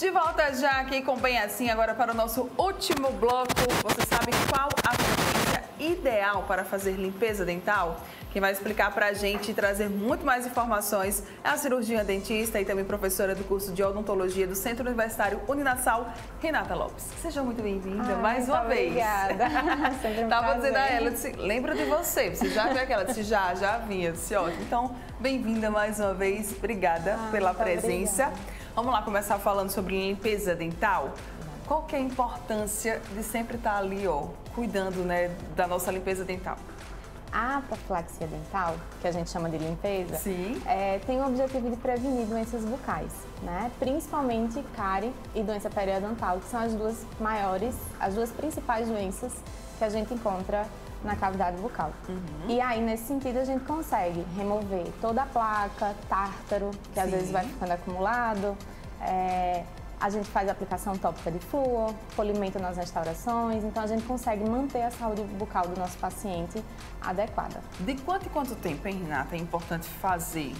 De volta já aqui com Bem Assim, agora para o nosso último bloco. Você sabe qual a frequência ideal para fazer limpeza dental? Quem vai explicar para a gente e trazer muito mais informações é a cirurgiã dentista e também professora do curso de odontologia do Centro Universitário Uninasal, Renata Lopes. Seja muito bem-vinda mais uma vez. Obrigada. Sempre um Tava prazer. dizendo a ela, disse, lembra de você já viu aquela? Disse, já vinha, disse, ótimo. Então, bem-vinda mais uma vez, obrigada pela presença. Obrigada. Vamos lá começar falando sobre limpeza dental. Qual que é a importância de sempre estar ali, cuidando, né, da nossa limpeza dental? A profilaxia dental, que a gente chama de limpeza, Sim. Tem o objetivo de prevenir doenças bucais, né? Principalmente cárie e doença periodontal, que são as duas principais doenças que a gente encontra na cavidade bucal. E aí, nesse sentido, a gente consegue remover toda a placa, tártaro, que às vezes vai ficando acumulado. A gente faz aplicação tópica de flúor, polimento nas restaurações, então a gente consegue manter a saúde bucal do nosso paciente adequada. De quanto em quanto tempo, hein, Renata, é importante fazer?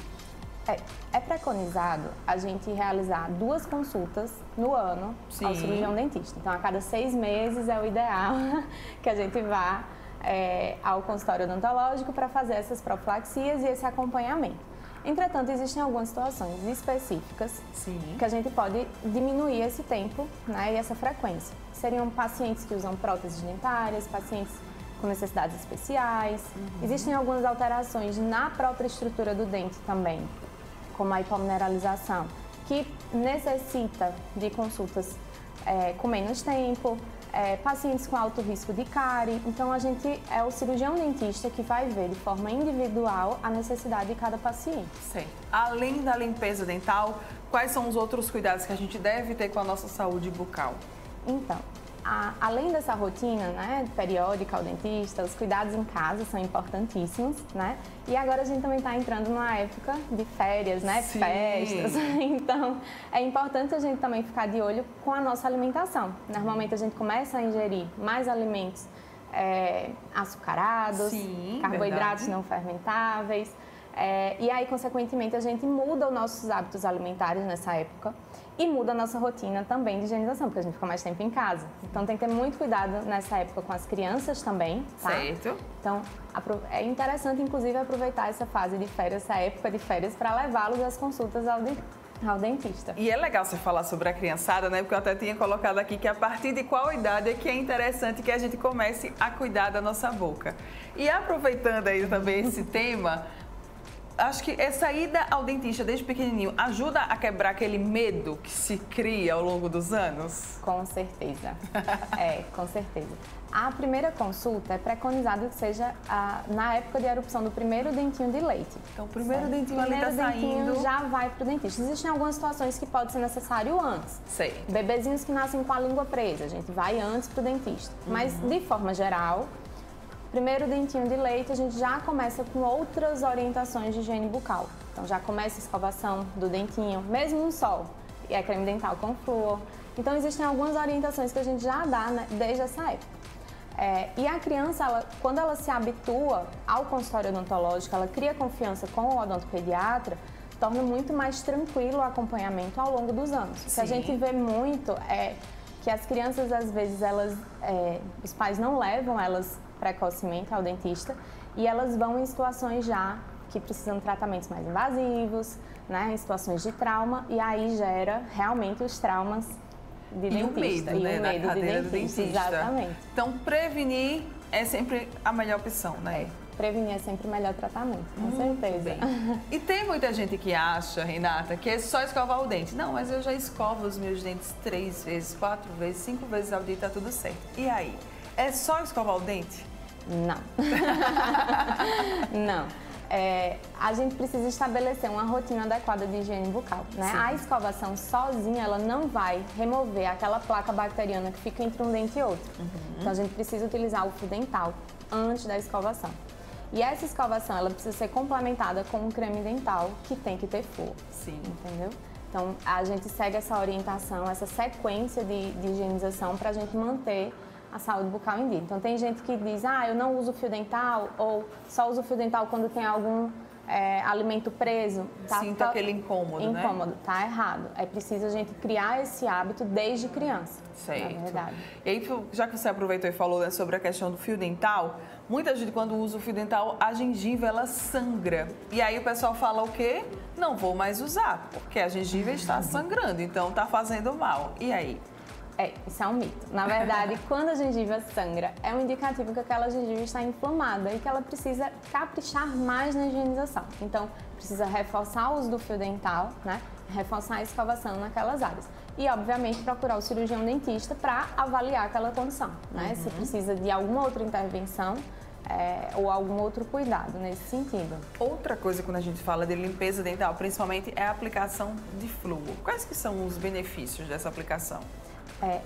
É preconizado a gente realizar 2 consultas no ano ao cirurgião dentista. Então, a cada 6 meses é o ideal que a gente vá ao consultório odontológico para fazer essas profilaxias e esse acompanhamento. Entretanto, existem algumas situações específicas que a gente pode diminuir esse tempo, né, e essa frequência. Seriam pacientes que usam próteses dentárias, pacientes com necessidades especiais. Existem algumas alterações na própria estrutura do dente também, como a hipomineralização, que necessita de consultas com menos tempo. Pacientes com alto risco de cárie. Então, é o cirurgião dentista que vai ver de forma individual a necessidade de cada paciente. Certo. Além da limpeza dental, quais são os outros cuidados que a gente deve ter com a nossa saúde bucal? Então, além dessa rotina, né, periódica ao dentista, os cuidados em casa são importantíssimos, né? E agora a gente também está entrando numa época de férias, né? Festas. Então, é importante a gente também ficar de olho com a nossa alimentação. Normalmente a gente começa a ingerir mais alimentos açucarados, carboidratos não fermentáveis. E aí, consequentemente, a gente muda os nossos hábitos alimentares nessa época e muda a nossa rotina também de higienização, porque a gente fica mais tempo em casa. Então, tem que ter muito cuidado nessa época com as crianças também, tá? Certo. Então, é interessante, inclusive, aproveitar essa fase de férias, essa época de férias, para levá-los às consultas ao dentista. E é legal você falar sobre a criançada, né? Porque eu até tinha colocado aqui que a partir de qual idade é que é interessante que a gente comece a cuidar da nossa boca. E aproveitando aí também esse tema, acho que essa ida ao dentista desde pequenininho ajuda a quebrar aquele medo que se cria ao longo dos anos? Com certeza. Com certeza. A primeira consulta é preconizado que seja na época de erupção do primeiro dentinho de leite. Então, o primeiro dentinho ali está saindo. O dentinho já vai para o dentista. Existem algumas situações que pode ser necessário antes. Certo. Bebezinhos que nascem com a língua presa, a gente vai antes para o dentista. Mas, de forma geral, primeiro dentinho de leite, a gente já começa com outras orientações de higiene bucal. Então, já começa a escovação do dentinho, mesmo no sol, e é creme dental com flúor. Então, existem algumas orientações que a gente já dá, né, desde essa época. E a criança, quando ela se habitua ao consultório odontológico, ela cria confiança com o odontopediatra, torna muito mais tranquilo o acompanhamento ao longo dos anos. O que a gente vê muito é que as crianças, às vezes, os pais não levam elas precocemente ao dentista e elas vão em situações já que precisam de tratamentos mais invasivos, né, em situações de trauma, e aí gera realmente os traumas de dentista. O medo de dentista. Exatamente. Então, prevenir é sempre a melhor opção, né? Prevenir é sempre o melhor tratamento, com certeza. Bem. E tem muita gente que acha, Renata, que é só escovar o dente. Não, mas eu já escovo os meus dentes 3 vezes, 4 vezes, 5 vezes ao dia e tá tudo certo. E aí? É só escovar o dente? Não. Não. A gente precisa estabelecer uma rotina adequada de higiene bucal, né? A escovação sozinha, ela não vai remover aquela placa bacteriana que fica entre um dente e outro. Então, a gente precisa utilizar o fio dental antes da escovação. E essa escovação, ela precisa ser complementada com um creme dental que tem que ter flúor. Entendeu? Então, a gente segue essa orientação, essa sequência de higienização para a gente manter a saúde bucal em dia. Então, tem gente que diz, eu não uso fio dental ou só uso fio dental quando tem algum alimento preso. Sinta aquele incômodo, né? Incômodo, tá errado. É preciso a gente criar esse hábito desde criança. Certo. Na verdade. E aí, já que você aproveitou e falou, né, sobre a questão do fio dental, muita gente quando usa o fio dental, a gengiva ela sangra. E aí o pessoal fala o quê? Não vou mais usar, porque a gengiva está sangrando, então está fazendo mal. E aí? Isso é um mito. Na verdade, quando a gengiva sangra, é um indicativo que aquela gengiva está inflamada e que ela precisa caprichar mais na higienização. Então, precisa reforçar o uso do fio dental, né? Reforçar a escovação naquelas áreas. E, obviamente, procurar o cirurgião dentista para avaliar aquela condição, né? Se precisa de alguma outra intervenção ou algum outro cuidado nesse sentido. Outra coisa quando a gente fala de limpeza dental, principalmente, é a aplicação de flúor. Quais que são os benefícios dessa aplicação?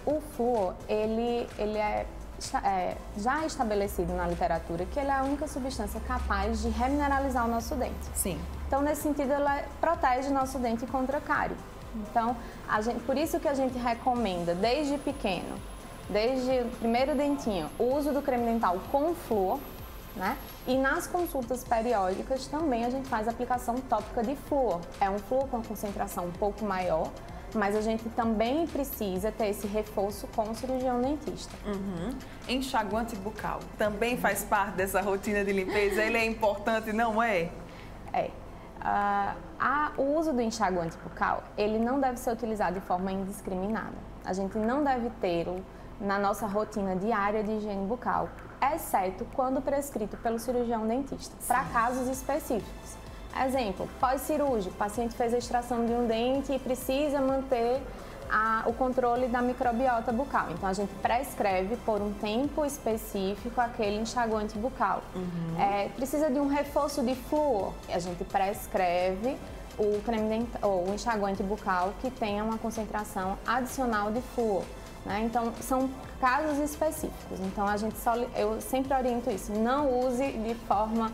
O flúor, ele é já estabelecido na literatura que ele é a única substância capaz de remineralizar o nosso dente. Sim. Então, nesse sentido, ela protege o nosso dente contra cárie. Então, por isso que a gente recomenda, desde pequeno, desde o primeiro dentinho, o uso do creme dental com flúor, né? E nas consultas periódicas também a gente faz a aplicação tópica de flúor. É um flúor com concentração um pouco maior, mas a gente também precisa ter esse reforço com o cirurgião dentista. Enxaguante bucal também faz parte dessa rotina de limpeza? Ele é importante, não é? O uso do enxaguante bucal, ele não deve ser utilizado de forma indiscriminada. A gente não deve tê-lo na nossa rotina diária de higiene bucal, exceto quando prescrito pelo cirurgião dentista, para casos específicos. Exemplo, pós-cirúrgico, o paciente fez a extração de um dente e precisa manter o controle da microbiota bucal. Então, a gente prescreve por um tempo específico aquele enxaguante bucal. Precisa de um reforço de flúor, a gente prescreve o creme dental, ou o enxaguante bucal que tenha uma concentração adicional de flúor. Né? Então, são casos específicos. Então, eu sempre oriento isso. Não use de forma,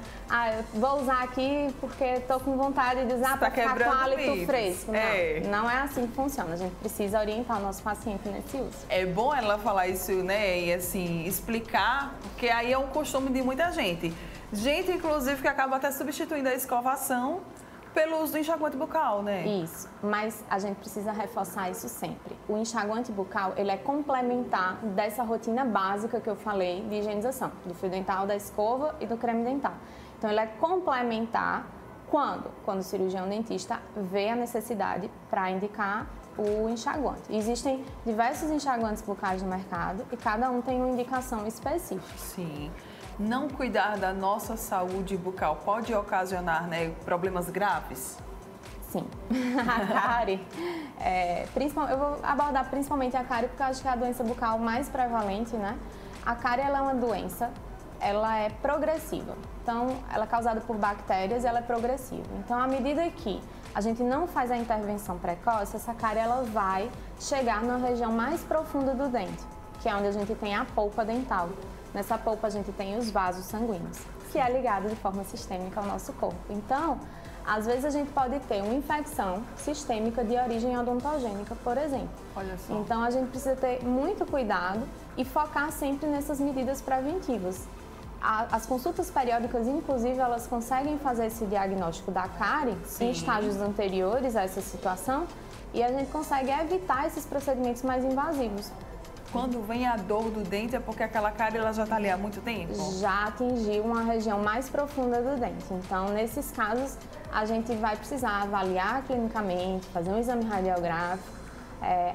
eu vou usar aqui porque estou com vontade de usar para ficar com hálito fresco. Não é assim que funciona. A gente precisa orientar o nosso paciente nesse uso. É bom ela falar isso, né? E assim, explicar, porque aí é um costume de muita gente. Gente, inclusive, que acaba até substituindo a escovação pelo uso do enxaguante bucal, né? Isso, mas a gente precisa reforçar isso sempre. O enxaguante bucal, ele é complementar dessa rotina básica que eu falei de higienização, do fio dental, da escova e do creme dental. Então, ele é complementar quando o cirurgião dentista vê a necessidade para indicar o enxaguante. Existem diversos enxaguantes bucais no mercado e cada um tem uma indicação específica. Sim. Não cuidar da nossa saúde bucal pode ocasionar, né, problemas graves? Sim. A cárie, eu vou abordar principalmente a cárie porque eu acho que é a doença bucal mais prevalente, né? A cárie, ela é uma doença, ela é progressiva. Então, ela é causada por bactérias e ela é progressiva. Então, à medida que a gente não faz a intervenção precoce, essa cárie, ela vai chegar na região mais profunda do dente, que é onde a gente tem a polpa dental. Nessa polpa a gente tem os vasos sanguíneos, que é ligado de forma sistêmica ao nosso corpo. Então, às vezes a gente pode ter uma infecção sistêmica de origem odontogênica, por exemplo. Olha só. Então, a gente precisa ter muito cuidado e focar sempre nessas medidas preventivas. As consultas periódicas, inclusive, elas conseguem fazer esse diagnóstico da cárie em estágios anteriores a essa situação e a gente consegue evitar esses procedimentos mais invasivos. Quando vem a dor do dente é porque aquela cárie ela já está ali há muito tempo? Já atingiu uma região mais profunda do dente. Então, nesses casos, a gente vai precisar avaliar clinicamente, fazer um exame radiográfico.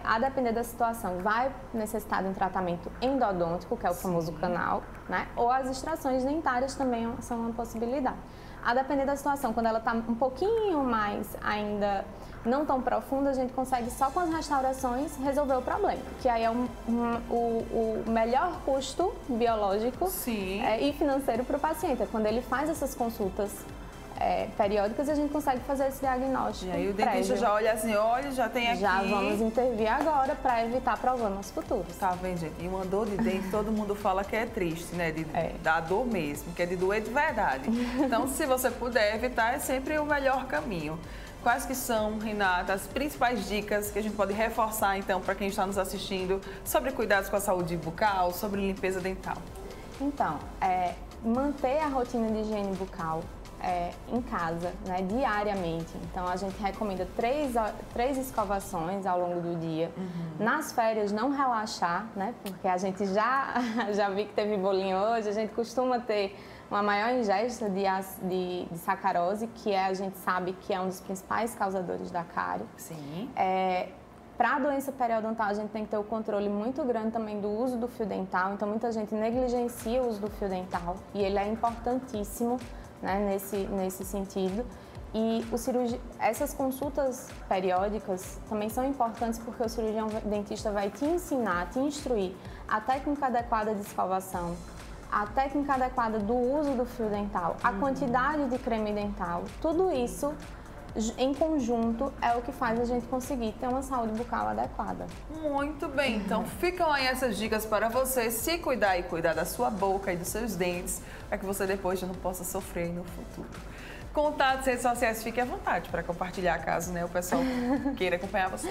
A depender da situação, vai necessitar de um tratamento endodôntico, que é o famoso canal, né? Ou as extrações dentárias também são uma possibilidade. A depender da situação, quando ela está um pouquinho mais ainda não tão profunda, a gente consegue só com as restaurações resolver o problema, que aí é o melhor custo biológico e financeiro para o paciente. É quando ele faz essas consultas periódicas, a gente consegue fazer esse diagnóstico. E aí o dentista já olha assim, olha, já tem aqui. Já vamos intervir agora para evitar problemas futuros. Tá vendo, gente? E uma dor de dente, todo mundo fala que é triste, né? Da dor mesmo, que é de doer de verdade. Então, se você puder evitar, é sempre o melhor caminho. Quais que são, Renata, as principais dicas que a gente pode reforçar, então, para quem está nos assistindo sobre cuidados com a saúde bucal, sobre limpeza dental? Então, manter a rotina de higiene bucal em casa, né, diariamente. Então, a gente recomenda 3 escovações ao longo do dia. Nas férias, não relaxar, né, porque a gente já vi que teve bolinho hoje, a gente costuma ter uma maior ingesta de sacarose, que a gente sabe que é um dos principais causadores da cárie. Sim. Para a doença periodontal, a gente tem que ter o controle muito grande também do uso do fio dental. Então, muita gente negligencia o uso do fio dental e ele é importantíssimo, né, nesse sentido. E essas consultas periódicas também são importantes porque o cirurgião dentista vai te ensinar, te instruir a técnica adequada de escovação, a técnica adequada do uso do fio dental, a quantidade de creme dental. Tudo isso em conjunto é o que faz a gente conseguir ter uma saúde bucal adequada. Muito bem, então ficam aí essas dicas para você se cuidar e cuidar da sua boca e dos seus dentes, para que você depois já não possa sofrer no futuro. Contatos, redes sociais, fique à vontade para compartilhar caso, né, o pessoal queira acompanhar você.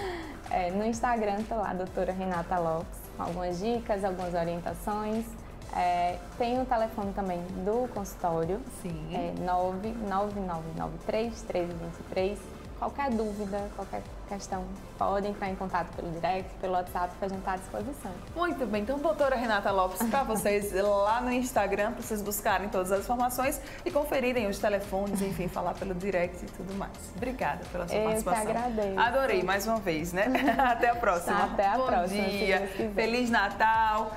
No Instagram estou lá, doutora Renata Lopes, com algumas dicas, algumas orientações. Tem o telefone também do consultório, Sim. 99993-1323. Qualquer dúvida, qualquer questão, pode entrar em contato pelo direct, pelo WhatsApp, que a gente está à disposição. Muito bem, então, doutora Renata Lopes, para vocês lá no Instagram, para vocês buscarem todas as informações e conferirem os telefones, enfim, falar pelo direct e tudo mais. Obrigada pela sua participação. Eu que agradeço. Adorei, mais uma vez, né? Até a próxima. Até a próxima. Bom dia, Feliz Natal.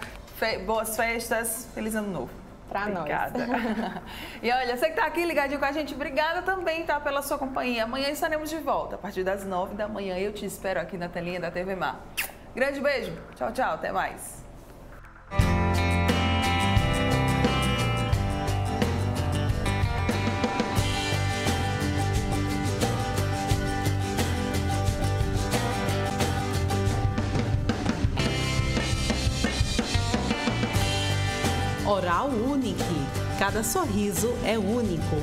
Boas festas, feliz ano novo. Pra Obrigada. nós. E olha, você que tá aqui ligadinho com a gente, obrigada também, tá, pela sua companhia. Amanhã estaremos de volta, a partir das 9 da manhã. Eu te espero aqui na telinha da TV Mar. Grande beijo, tchau, tchau, até mais. Oral Unique. Cada sorriso é único.